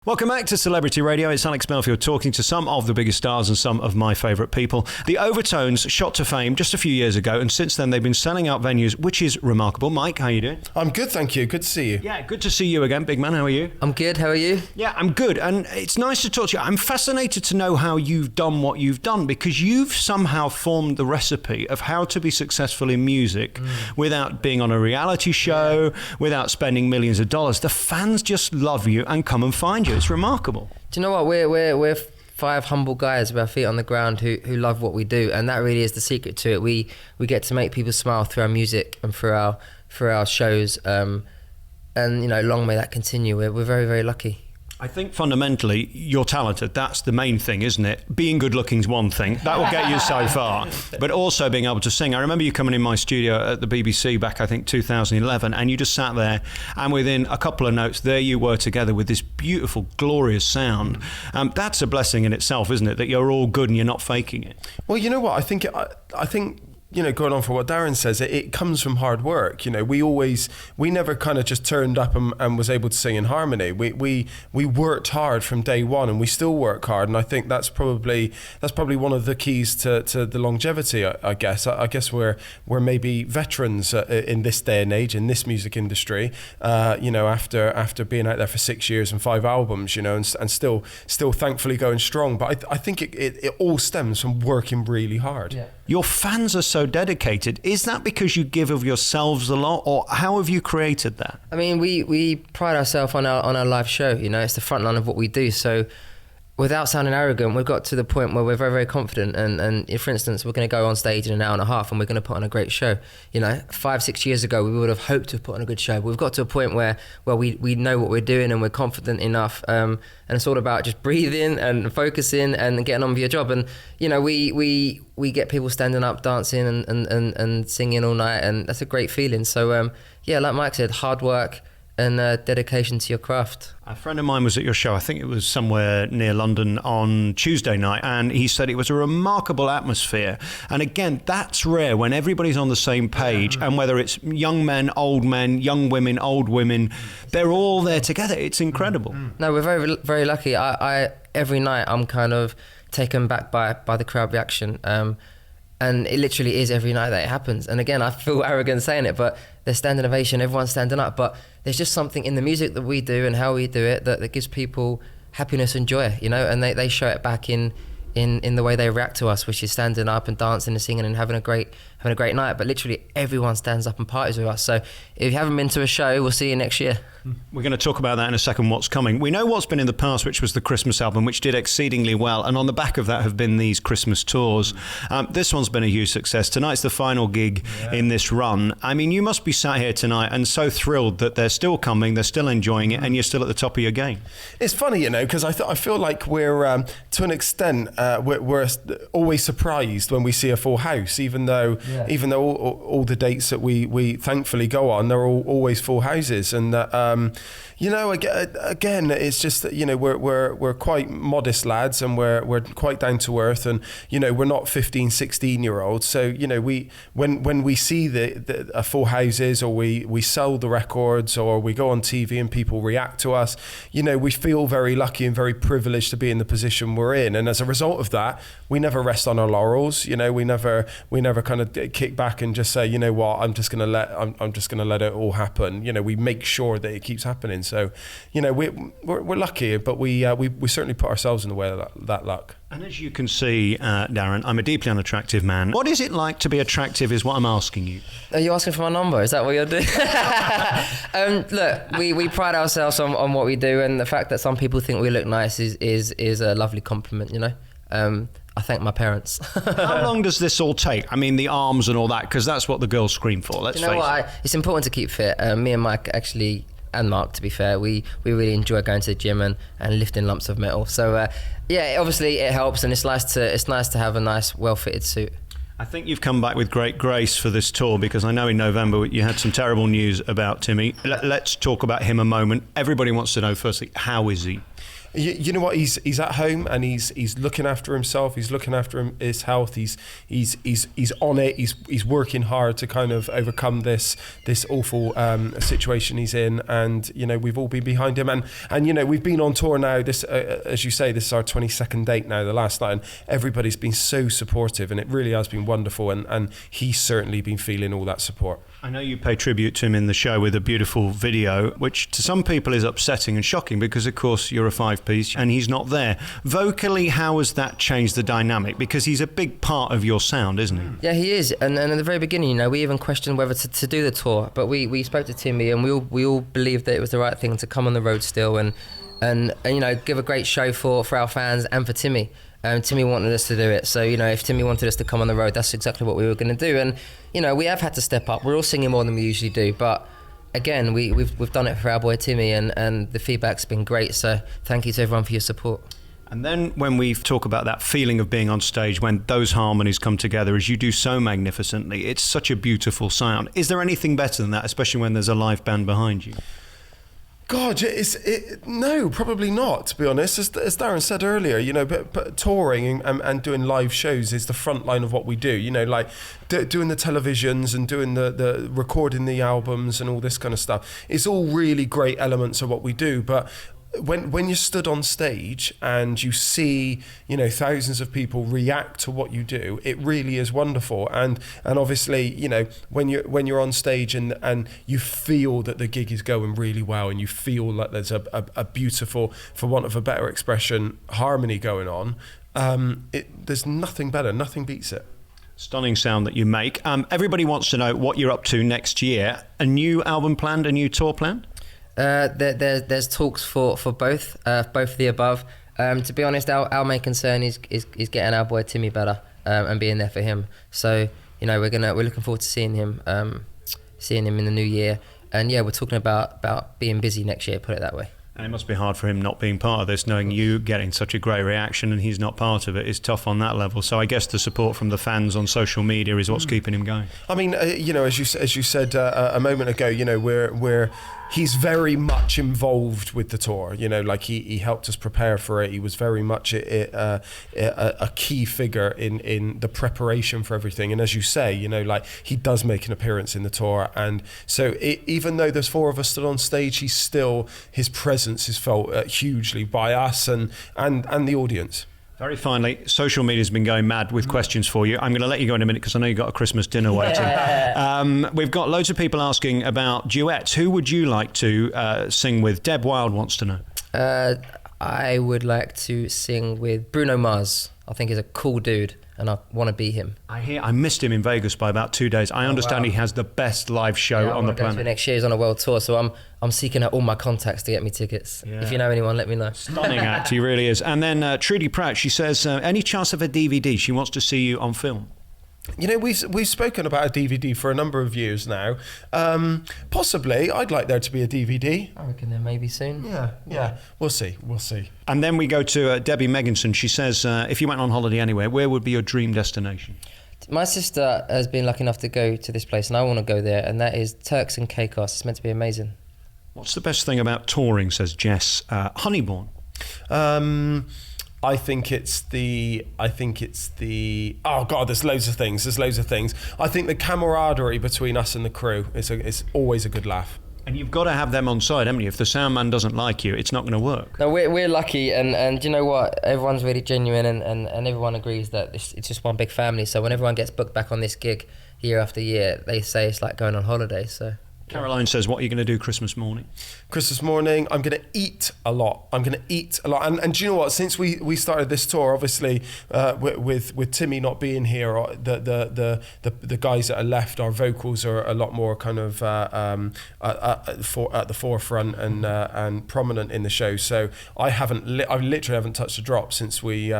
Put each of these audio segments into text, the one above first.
Welcome back to Celebrity Radio. It's Alex Melfield talking to some of the biggest stars and some of my favourite people. The Overtones shot to fame just a few years ago, and since then they've been selling out venues, which is remarkable. Mike, how are you doing? I'm good, thank you. Good to see you. Yeah, good to see you again, big man. How are you? I'm good. How are you? Yeah, I'm good, and it's nice to talk to you. I'm fascinated to know how you've done what you've done, because you've somehow formed the recipe of how to be successful in music without being on a reality show, without spending millions of dollars. The fans just love you and come and find you. It's remarkable. Do you know what? We're five humble guys with our feet on the ground who love what we do, and that really is the secret to it. We get to make people smile through our music and through our shows, and you know, long may that continue. We're very, very lucky. I think fundamentally you're talented. That's the main thing, isn't it? Being good looking is one thing. That will get you so far. But also being able to sing. I remember you coming in my studio at the BBC back, I think, 2011, and you just sat there, and within a couple of notes, there you were together with this beautiful, glorious sound. That's a blessing in itself, isn't it? That you're all good and you're not faking it. Well, you know what? I think you know, going on for what Darren says, it comes from hard work. You know, we never kind of just turned up and was able to sing in harmony. We worked hard from day one, and we still work hard. And I think that's probably one of the keys to the longevity. I guess we're maybe veterans in this day and age in this music industry. You know, after being out there for 6 years and 5 albums, you know, and still thankfully going strong. But I think it all stems from working really hard. Yeah. Your fans are so dedicated. Is that because you give of yourselves a lot, or how have you created that? I mean, we pride ourselves on our live show. You know, it's the front line of what we do. So, without sounding arrogant, we've got to the point where we're very, very confident. And if, for instance, we're going to go on stage in an hour and a half and we're going to put on a great show. You know, 5-6 years ago, we would have hoped to have put on a good show. But we've got to a point where we know what we're doing and we're confident enough. And it's all about just breathing and focusing and getting on with your job. And, you know, we get people standing up, dancing and singing all night. And that's a great feeling. So, yeah, like Mike said, hard work and dedication to your craft. A friend of mine was at your show, I think it was somewhere near London on Tuesday night, and he said it was a remarkable atmosphere. And again, that's rare when everybody's on the same page, and whether it's young men, young women, old women, they're all there together. It's incredible. No, we're very, very lucky. I every night I'm kind of taken back by the crowd reaction. And it literally is every night that it happens. And again, I feel arrogant saying it, but there's standing ovation, everyone's standing up. But there's just something in the music that we do and how we do it that gives people happiness and joy, you know, and they show it back in the way they react to us, which is standing up and dancing and singing and having a great night. But literally everyone stands up and parties with us. So if you haven't been to a show, we'll see you next year. We're going to talk about that in a second, what's coming. We know what's been in the past, which was the Christmas album, which did exceedingly well. And on the back of that have been these Christmas tours. This one's been a huge success. Tonight's the final gig in this run. I mean, you must be sat here tonight and so thrilled that they're still coming, they're still enjoying it, and you're still at the top of your game. It's funny, you know, because I feel like we're, to an extent, we're always surprised when we see a full house, even though all the dates that we thankfully go on, they're always full houses. And you know, again, it's just that, you know, we're quite modest lads, and we're quite down to earth, and you know, we're not 15, 16 year olds. So you know, when we see the full houses, or we sell the records, or we go on TV and people react to us, you know, we feel very lucky and very privileged to be in the position we're in. And as a result of that, we never rest on our laurels. You know, we never kind of kick back and just say, you know what, I'm just gonna let it all happen. You know, we make sure that it keeps happening. So, you know, we're lucky, but we certainly put ourselves in the way of that luck. And as you can see, Darren, I'm a deeply unattractive man. What is it like to be attractive is what I'm asking you. Are you asking for my number? Is that what you're doing? Look, we pride ourselves on what we do, and the fact that some people think we look nice is a lovely compliment, you know. I thank my parents. How long does this all take? I mean, the arms and all that, because that's what the girls scream for. Let's face it. It's important to keep fit. Me and Mike actually, and Mark, to be fair, we really enjoy going to the gym and lifting lumps of metal. So yeah, obviously it helps, and it's nice to have a nice, well-fitted suit. I think you've come back with great grace for this tour, because I know in November you had some terrible news about Timmy. Let's talk about him a moment. Everybody wants to know, firstly, how is he? You know what? He's at home and he's looking after himself. He's looking after his health. He's on it. He's working hard to kind of overcome this awful situation he's in. And you know, we've all been behind him. And you know, we've been on tour now. This, as you say, this is our 22nd date now. The last night, and everybody's been so supportive, and it really has been wonderful. And he's certainly been feeling all that support. I know you pay tribute to him in the show with a beautiful video, which to some people is upsetting and shocking because, of course, you're a five-piece and he's not there. Vocally, how has that changed the dynamic? Because he's a big part of your sound, isn't he? Yeah, he is. And at the very beginning, you know, we even questioned whether to do the tour, but we spoke to Timmy and we all believed that it was the right thing to come on the road still and you know, give a great show for our fans and for Timmy. Timmy wanted us to do it, so you know, if Timmy wanted us to come on the road, that's exactly what we were going to do. And you know, we have had to step up. We're all singing more than we usually do, but again, we've done it for our boy Timmy, and the feedback's been great. So thank you to everyone for your support. And then when we talk about that feeling of being on stage, when those harmonies come together, as you do so magnificently, it's such a beautiful sound. Is there anything better than that, especially when there's a live band behind you? God, no, probably not, to be honest. As Darren said earlier, you know, but touring and doing live shows is the front line of what we do. You know, like doing the televisions and doing the recording the albums and all this kind of stuff. It's all really great elements of what we do, but when you're stood on stage and you see, you know, thousands of people react to what you do, it really is wonderful. And obviously, you know, when you're on stage and you feel that the gig is going really well and you feel like there's a beautiful, for want of a better expression, harmony going on, there's nothing better, nothing beats it. Stunning sound that you make. Everybody wants to know what you're up to next year. A new album planned, a new tour planned? There's talks for both of the above. To be honest, our main concern is getting our boy Timmy better and being there for him. So you know, we're looking forward to seeing him in the new year. And yeah, we're talking about being busy next year. Put it that way. And it must be hard for him not being part of this, knowing you getting such a great reaction and he's not part of it. Is tough on that level. So I guess the support from the fans on social media is what's keeping him going. I mean, you know, as you said a moment ago, you know, he's very much involved with the tour. You know, like he helped us prepare for it. He was very much a key figure in the preparation for everything. And as you say, you know, like he does make an appearance in the tour. And so even though there's four of us still on stage, his presence is felt hugely by us and the audience. Very finally, social media's been going mad with questions for you. I'm going to let you go in a minute because I know you've got a Christmas dinner waiting. We've got loads of people asking about duets. Who would you like to sing with? Deb Wild wants to know. I would like to sing with Bruno Mars. I think he's a cool dude and I want to be him. I missed him in Vegas by about 2 days. I understand he has the best live show on the planet. Next year he's on a world tour, so I'm seeking out all my contacts to get me tickets. Yeah. If you know anyone, let me know. Stunning act, he really is. And then Trudy Pratt, she says, any chance of a DVD? She wants to see you on film. You know, we've spoken about a DVD for a number of years now. Possibly, I'd like there to be a DVD. I reckon there may be soon. Yeah. We'll see. And then we go to Debbie Megginson. She says, if you went on holiday anywhere, where would be your dream destination? My sister has been lucky enough to go to this place, and I want to go there, and that is Turks and Caicos. It's meant to be amazing. What's the best thing about touring, says Jess? Honeyborn. I think it's the oh god, there's loads of things. I think the camaraderie between us and the crew is always a good laugh. And you've got to have them on side, haven't you? If the sound man doesn't like you, it's not going to work. No, we're lucky, and you know what? Everyone's really genuine, and everyone agrees that it's just one big family. So when everyone gets booked back on this gig year after year, they say it's like going on holiday. So. Caroline says, what are you going to do Christmas morning? Christmas morning, I'm going to eat a lot. And do you know what? Since we started this tour, obviously, with Timmy not being here, the guys that are left, our vocals are a lot more kind of at the forefront and prominent in the show. So I literally haven't touched a drop since we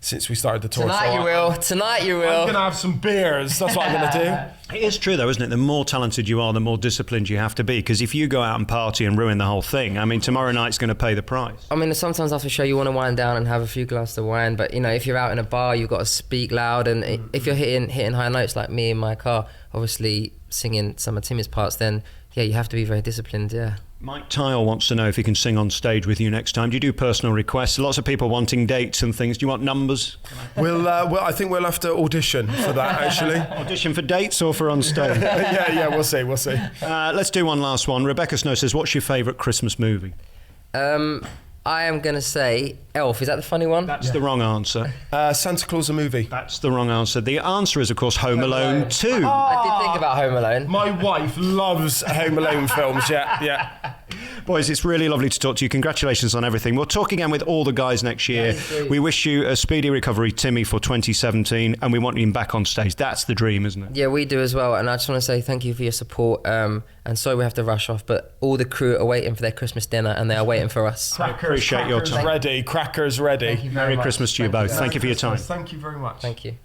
started the tour. Tonight you will. I'm going to have some beers. That's what I'm going to do. It is true, though, isn't it? The more talented you are, the more disciplined you have to be, because if you go out and party and ruin the whole thing, I mean, tomorrow night's going to pay the price. I mean, sometimes after a show you want to wind down and have a few glasses of wine, but you know, if you're out in a bar, you've got to speak loud, and if you're hitting high notes like me in my car, obviously singing some of Timmy's parts, then yeah, you have to be very disciplined. Yeah. Mike Tile wants to know if he can sing on stage with you next time. Do you do personal requests? Lots of people wanting dates and things. Do you want numbers? I think we'll have to audition for that, actually. Audition for dates or for on stage? yeah, we'll see. Let's do one last one. Rebecca Snow says, what's your favourite Christmas movie? I am going to say Elf. Is that the funny one? That's the wrong answer. Santa Claus a movie. That's the wrong answer. The answer is, of course, Home Alone 2. I did think about Home Alone. My wife loves Home Alone films, yeah. Boys, it's really lovely to talk to you. Congratulations on everything. We'll talk again with all the guys next year. We wish you a speedy recovery, Timmy, for 2017, and we want you back on stage. That's the dream, isn't it? Yeah, we do as well. And I just want to say thank you for your support. And sorry we have to rush off, but all the crew are waiting for their Christmas dinner, and they are waiting for us. I appreciate your time. Crackers ready. Merry Christmas to you both. Thank you for your time. Thank you very much. Thank you.